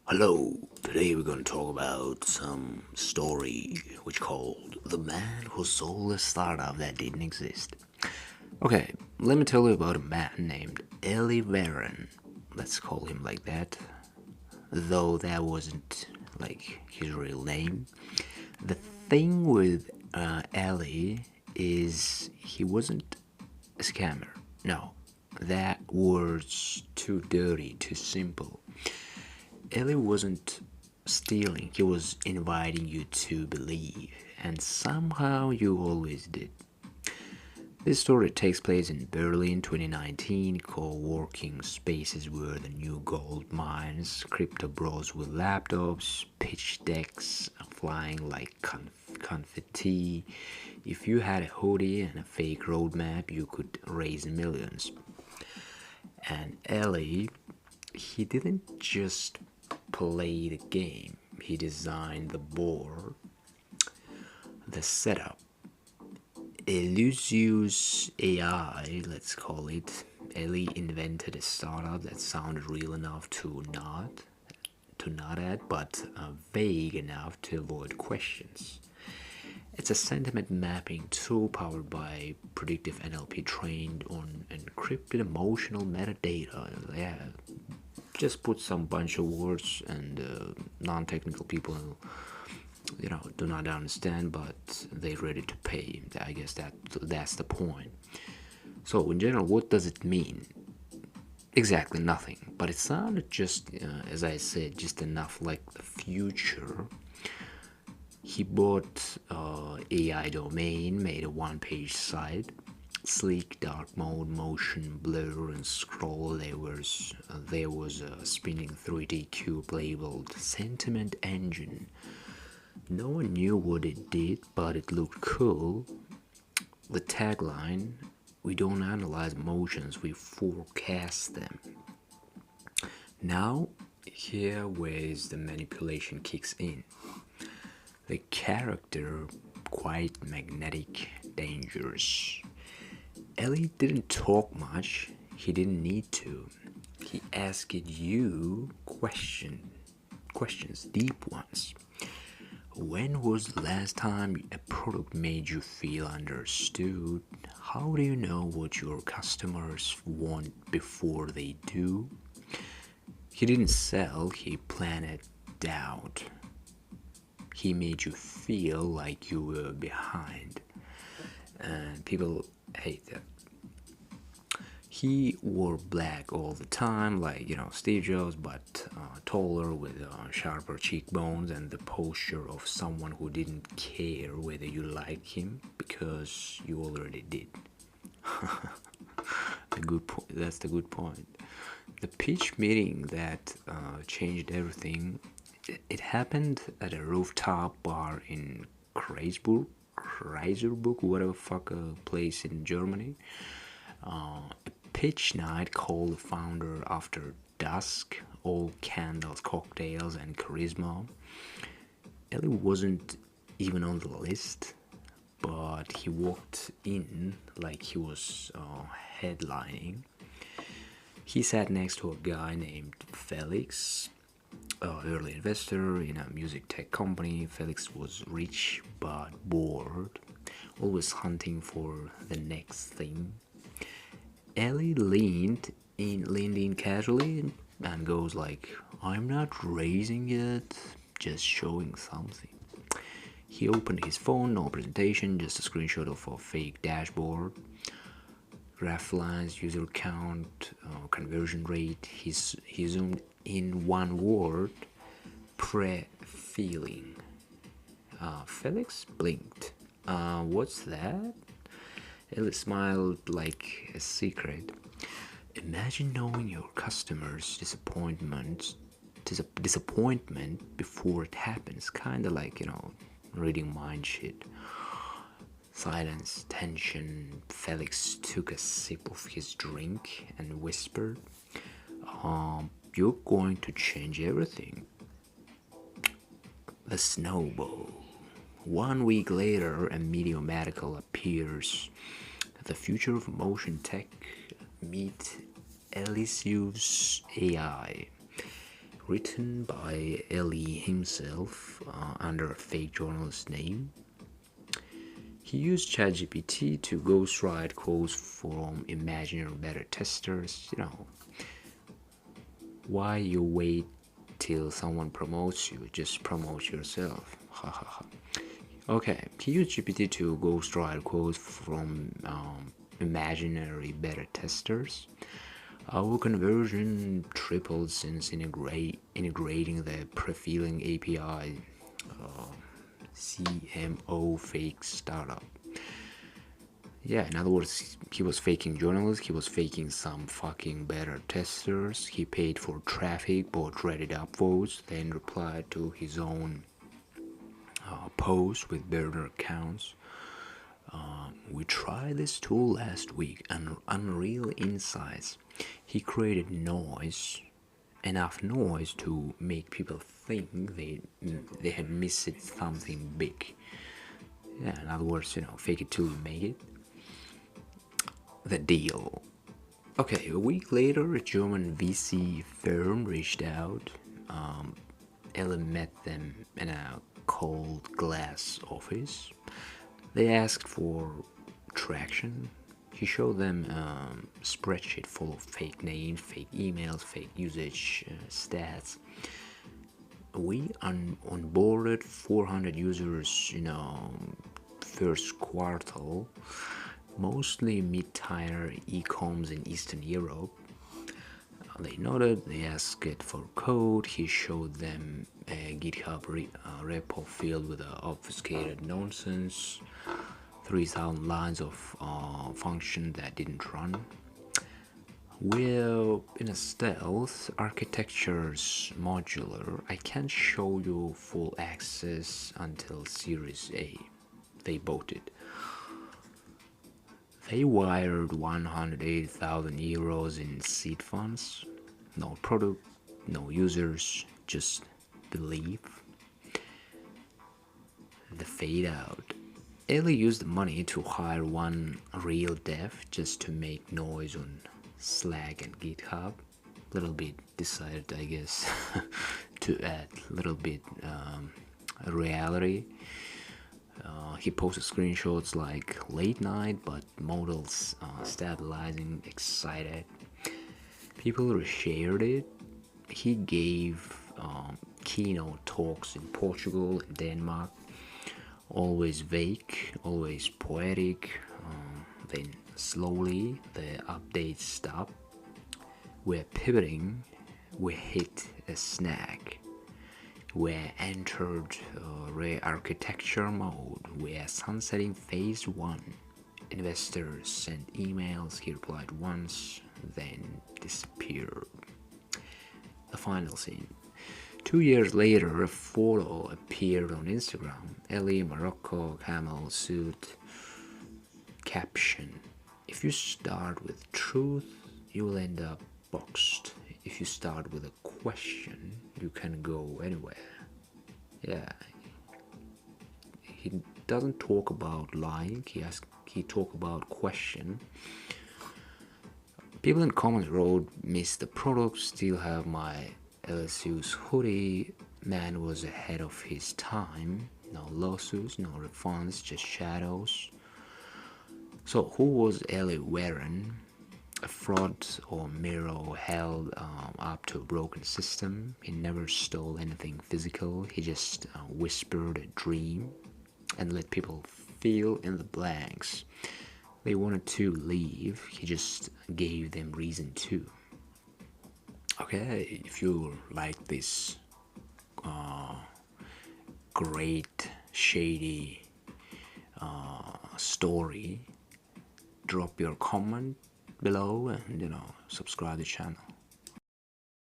Hello, today we're going to talk about some story which called The Man Who Sold a Startup That Didn't Exist. Okay, let me tell you about a man named Eli Veran. Let's call him like that, though that wasn't like his real name. The thing with Eli is he wasn't a scammer. No, that word's too dirty, too simple. Ellie wasn't stealing, he was inviting you to believe, and somehow you always did. This story takes place in Berlin 2019. Co-working spaces were the new gold mines, crypto bros with laptops, pitch decks flying like confetti. If you had a hoodie and a fake roadmap, you could raise millions. And Ellie, he didn't just play the game, he designed the board, the setup. Elusius AI, let's call it. Ellie invented a startup that sounded real enough to not at, but vague enough to avoid questions. It's a sentiment mapping tool powered by predictive NLP trained on encrypted emotional metadata. Yeah, just put some bunch of words and non-technical people, do not understand, but they're ready to pay. I guess that's the point. So in general, what does it mean? Exactly nothing. But it sounded just, as I said, just enough like the future. He bought AI domain, made a one-page site, sleek dark mode, motion blur, and scroll. There was a spinning 3D cube labeled Sentiment Engine. No one knew what it did, but it looked cool. The tagline: "We don't analyze emotions, we forecast them." Now, here where the manipulation kicks in. The character, quite magnetic, dangerous. Ellie didn't talk much. He didn't need to. He asked you questions, deep ones. When was the last time a product made you feel understood? How do you know what your customers want before they do? He didn't sell, he planted doubt. He made you feel like you were behind. And people hate that. He wore black all the time, like, Steve Jobs, but taller with sharper cheekbones and the posture of someone who didn't care whether you liked him because you already did. That's the good point. The pitch meeting that changed everything. It happened at a rooftop bar in Kreiserburg, whatever fuck place in Germany. A pitch night called the founder after dusk, all candles, cocktails, and charisma. Ellie wasn't even on the list, but he walked in like he was headlining. He sat next to a guy named Felix, early investor in a music tech company. Felix was rich but bored, always hunting for the next thing. Ellie leaned in casually and goes like, "I'm not raising it, just showing something." He opened his phone, no presentation, just a screenshot of a fake dashboard. Graph lines, user count, conversion rate. He zoomed in one word: pre-feeling. Felix blinked. What's that? Ellie smiled like a secret. Imagine knowing your customer's disappointment before it happens. Kinda like, reading mind shit. Silence, tension. Felix took a sip of his drink and whispered, "You're going to change everything." The snowball. 1 week later, a medium article appears. The future of motion tech meet Elysius AI. written by Eli himself under a fake journalist name. He used ChatGPT to ghostwrite quotes from imaginary beta testers. Why you wait till someone promotes you? Just promote yourself. Ha ha ha. Okay, he used GPT to ghostwrite quotes from imaginary beta testers. Our conversion tripled since integrating the pre-filling API. CMO fake startup. Yeah, in other words, he was faking journalists, he was faking some fucking beta testers, he paid for traffic, bought Reddit upvotes, then replied to his own post with burner accounts. We tried this tool last week and Unreal Insights. He created enough noise to make people think they had missed something big. Yeah, in other words, fake it till you make it. The deal. Okay, a week later, a German VC firm reached out. Ellen met them in a cold glass office. They asked for traction. He showed them a spreadsheet full of fake names, fake emails, fake usage stats. We onboarded 400 users first quarter, mostly mid-tier e-coms in Eastern Europe. They noted, they asked it for code. He showed them a GitHub repo filled with obfuscated nonsense, 3,000 lines of function that didn't run. We're in a stealth, architecture's modular. I can't show you full access until Series A. They voted. They wired 180,000 euros in seed funds. No product, no users, just belief. The fade out. Eli used the money to hire one real dev just to make noise on Slack and GitHub. Little bit decided, I guess, to add little bit reality. He posted screenshots like late night, but models stabilizing, excited. People reshared it. He gave keynote talks in Portugal and Denmark. Always vague, always poetic. Then slowly the updates stop. We're pivoting. We hit a snag. We entered re-architecture mode. We are sunsetting phase 1. Investors sent emails. He replied once, then disappeared. The final scene. 2 years later, a photo appeared on Instagram. Eli, Morocco, camel suit. Caption: if you start with truth, you will end up boxed. If you start with a question, you can go anywhere. Yeah. He doesn't talk about lying. He talk about question. People in comments wrote, "Miss the product. Still have my LSU's hoodie. Man was ahead of his time. No lawsuits, no refunds, just shadows." So who was Eli Veran? A fraud or mirror held up to a broken system. He never stole anything physical. He just whispered a dream and let people fill in the blanks. They wanted to leave. He just gave them reason to. Okay, if you like this great shady story, drop your comment below and subscribe to the channel.